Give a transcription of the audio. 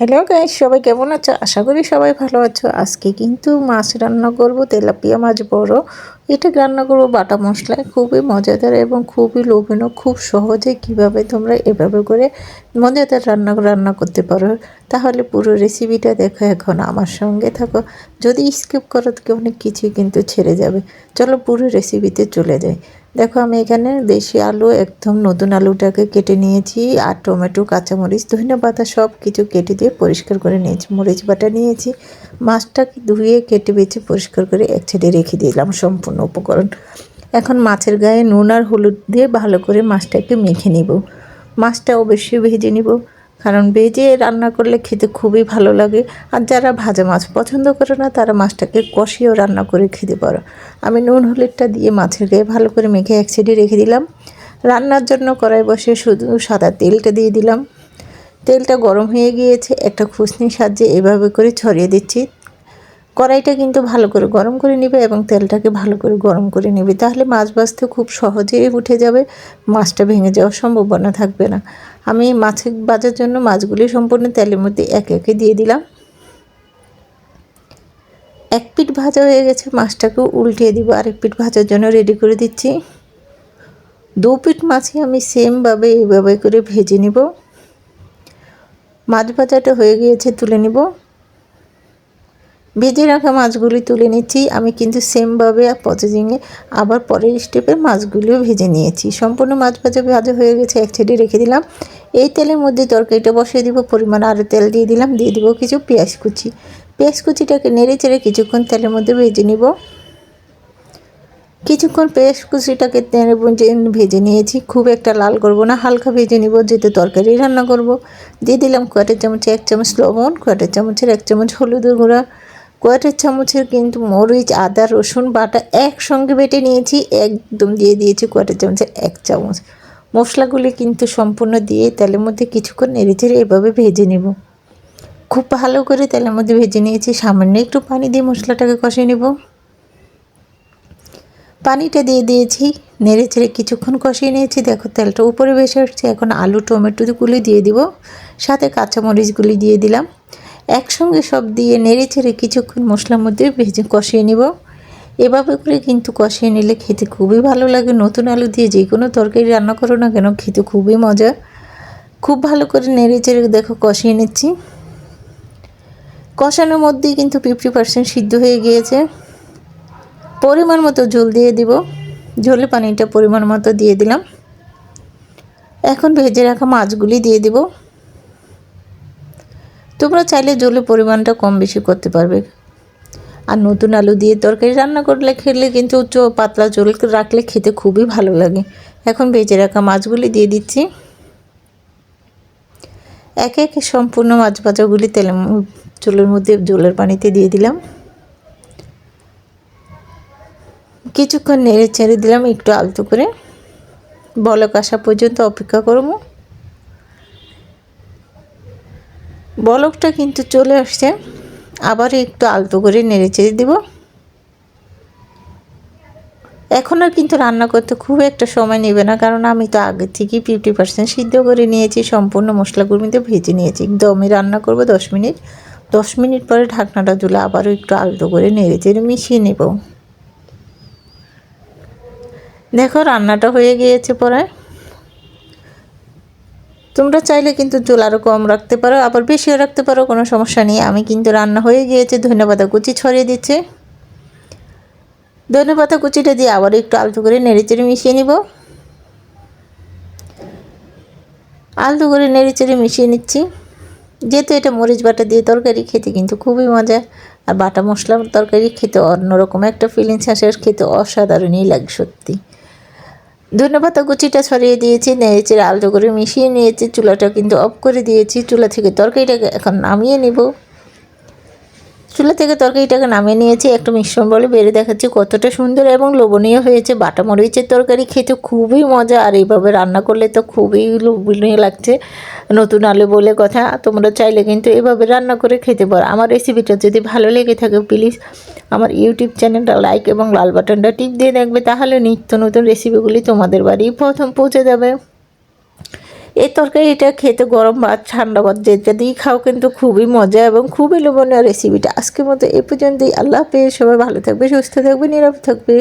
Hello guys, সবাই কেমন আছো? আশা করি সবাই ভালো আছো। আজকে কিন্তু মাছ রান্না করব, তেলাপিয়া মাছ বড়। এটা রান্না করব বাটা মশলায়, খুবই মজাদার এবং খুবই লোভনীয়। খুব সহজে কিভাবে তোমরা এভাবে করে মজাদার রান্না করতে পারো, তাহলে পুরো রেসিপিটা দেখো। এখন আমার সঙ্গে থাকো। যদি স্কিপ করো তো অনেক কিছুই কিন্তু ছেড়ে যাবে। চলো পুরো রেসিপিতে চলে যাই। দেখো, আমি এখানে দেশি আলু, একদম নতুন আলুটাকে কেটে নিয়েছি, আর টমেটো, কাঁচামরিচ, ধনেপাতা সব কিছু কেটে দিয়ে পরিষ্কার করে নিয়েছি। মরিচ বাটা নিয়েছি। মাছটাকে ধুয়ে কেটে বেছে পরিষ্কার করে এক সাইডে রেখে দিলাম সম্পূর্ণ উপকরণ। এখন মাছের গায়ে নুন আর হলুদ দিয়ে ভালো করে মাছটাকে মেখে নিব। মাছটা অবশ্যই ভেজে নিব, কারণ ভেজে রান্না করলে খেতে খুবই ভালো লাগে। আর যারা ভাজা মাছ পছন্দ করে না, তারা মাছটাকে কষিয়েও রান্না করে খেতে পারো। আমি নুন হলুদটা দিয়ে মাছের গায়ে ভালো করে মেখে এক সাইডে রেখে দিলাম। রান্নার জন্য কড়াই বসে শুধু সাদা তেলটা দিয়ে দিলাম। তেলটা গরম হয়ে গিয়েছে, একটা খুসনির সাহায্যে এভাবে করে ছড়িয়ে দিচ্ছি। কড়াইটা কিন্তু ভালো করে গরম করে নেবে এবং তেলটাকে ভালো করে গরম করে নেবে, তাহলে মাছ ভাজতে খুব সহজেই উঠে যাবে, মাছটা ভেঙে যাওয়ার সম্ভাবনা থাকবে না। আমি মাছ ভাজার জন্য মাছগুলি সম্পূর্ণ তেলের মধ্যে একে একে দিয়ে দিলাম। এক পিঠ ভাজা হয়ে গেছে, মাছটাকে উল্টিয়ে দিব, আরেক পিঠ ভাজার জন্য রেডি করে দিচ্ছি। দু পিঠ মাছই আমি সেমভাবে এইভাবে করে ভেজে নিব। মাছ ভাজাটা হয়ে গিয়েছে, তুলে নিব। ভেজে রাখা মাছগুলি তুলে নিচ্ছি। আমি কিন্তু সেমভাবে প্রসেসিংয়ে আবার পরের স্টেপে মাছগুলিও ভেজে নিয়েছি। সম্পূর্ণ মাছ ভাজা হয়ে গেছে, এক সাইডে রেখে দিলাম। এই তেলের মধ্যে তরকারিটা বসিয়ে দিব। পরিমাণ আরও তেল দিয়ে দিলাম, দিয়ে দিব কিছু পেঁয়াজ কুচি। পেঁয়াজ কুচিটাকে নেড়ে চেড়ে কিছুক্ষণ তেলের মধ্যে ভেজে নিব। কিছুক্ষণ পেঁয়াজ কুচিটাকে ভেজে নিয়েছি, খুব একটা লাল করব না, হালকা ভেজে নিব, যেহেতু তরকারি রান্না করব। দিয়ে দিলাম কোয়াটের চামচে 1 চামচ লবণ, কোয়াটের চামচের 1 চামচ হলুদের গুঁড়া, কোয়াটের চামচের কিন্তু মরিচ, আদা, রসুন বাটা একসঙ্গে বেটে নিয়েছি, একদম দিয়ে দিয়েছি কোয়াটের চামচের 1 চামচ। মশলাগুলি কিন্তু সম্পূর্ণ দিয়ে তেলের মধ্যে কিছুক্ষণ নেড়েচেড়ে এভাবে ভেজে নেব। খুব ভালো করে তেলের মধ্যে ভেজে নিয়েছি। সামান্য একটু পানি দিয়ে মশলাটাকে কষিয়ে নেব। পানিটা দিয়ে দিয়েছি, নেড়ে চেড়ে কিছুক্ষণ কষিয়ে নিয়েছি। দেখো তেলটা উপরে ভেসে আসছে। এখন আলু টমেটোগুলি দিয়ে দিব, সাথে কাঁচামরিচগুলি দিয়ে দিলাম। একসঙ্গে সব দিয়ে নেড়ে চেড়ে কিছুক্ষণ মশলার মধ্যে ভেজে কষিয়ে নিব। এভাবে করে কিন্তু কষিয়ে নিলে খেতে খুবই ভালো লাগে। নতুন আলু দিয়ে যে কোনো তরকারি রান্না করো না কেন, খেতে খুবই মজা। খুব ভালো করে নেড়ে চেড়ে দেখো কষিয়ে নিচ্ছি। কষানোর মধ্যেই কিন্তু 50% সিদ্ধ হয়ে গিয়েছে। পরিমাণ মতো ঝোল দিয়ে দিব। ঝোলের পানিটা পরিমাণ মতো দিয়ে দিলাম। এখন ভেজে রাখা মাছগুলি দিয়ে দিব। তোমরা চাইলে ঝোলের পরিমাণটা কম বেশি করতে পারবে। আর নতুন আলু দিয়ে তরকারি রান্না করলে খেলে কিন্তু পাতলা ঝোল রাখলে খেতে খুবই ভালো লাগে। এখন ভেজে রাখা মাছগুলি দিয়ে দিচ্ছি। একে একে সম্পূর্ণ মাছ ভাজাগুলি চুলের মধ্যে ঝোলের পানিতে দিয়ে দিলাম। কিছুক্ষণ নেড়ে চেড়ে দিলাম একটু আলতো করে। বলক আসা পর্যন্ত অপেক্ষা করব। বলকটা কিন্তু চলে আসছে, আবার একটু আলতো করে নেড়ে চেড়ে দিব। এখন আর কিন্তু রান্না করতে খুব একটা সময় নেবে না, কারণ আমি তো আগে থেকেই 50% সিদ্ধ করে নিয়েছি, সম্পূর্ণ মশলাগুলিতে ভেজে নিয়েছি। দমে রান্না করব 10 মিনিট। 10 মিনিট পরে ঢাকনাটা তুলে আবারও একটু আলতো করে নেড়ে চেড়ে মিশিয়ে নেব। দেখো রান্নাটা হয়ে গিয়েছে পরে। তোমরা চাইলে কিন্তু ঝোল আরও কম রাখতে পারো, আবার বেশিও রাখতে পারো, কোনো সমস্যা নেই। আমি কিন্তু রান্না হয়ে গিয়েছে। ধনেপাতা কুচি ছড়িয়ে দিচ্ছে। ধনেপাতা কুচিটা দিয়ে আবার একটু আলতো করে নেড়েচেড়ে মিশিয়ে নিব। আলতো করে নেড়েচেড়ে মিশিয়ে নিচ্ছি। যেহেতু এটা মরিচ বাটা দিয়ে তরকারি, খেতে কিন্তু খুবই মজা। আর বাটা মশলার তরকারি খেতে অন্যরকম একটা ফিলিংস আসে, খেতে অসাধারণই লাগে সত্যি। ধনেপাতা কুচিটা ছড়িয়ে দিয়েছি, নেড়েচেড়ে আলতো করে মিশিয়ে নিয়েছি। চুলাটা কিন্তু অফ করে দিয়েছি। চুলা থেকে তরকারিটাকে এখন নামিয়ে নেব। চুলা থেকে তরকারিটাকে নামিয়ে নিয়েছি। একটু মিশ্রণ বলে বেড়ে দেখাচ্ছি কতটা সুন্দর এবং লোভনীয় হয়েছে। বাটা মরিচের তরকারি খেতে খুবই মজা, আর এইভাবে রান্না করলে তো খুবই লোভনীয় লাগছে। নতুন আলু বলে কথা, তোমরা চাইলে কিন্তু এভাবে রান্না করে খেতে পারো। আমার রেসিপিটা যদি ভালো লেগে থাকে, প্লিজ আমার ইউটিউব চ্যানেলটা লাইক এবং লাল বাটনটা টিপ দিয়ে দেখবে, তাহলে নিত্য নতুন রেসিপিগুলি তোমাদের বাড়ি প্রথম পৌঁছে যাবে। এই তরকারিটা খেতে গরম ভাত ঠান্ডা ভাত যেটা দিয়ে খাও কিন্তু খুবই মজা এবং খুবই লোভনীয় রেসিপিটা। আজকের মতো এ পর্যন্তই। আল্লাহ হাফেজ। সবাই ভালো থাকবে, সুস্থ থাকবে, নিরাপদ থাকবে।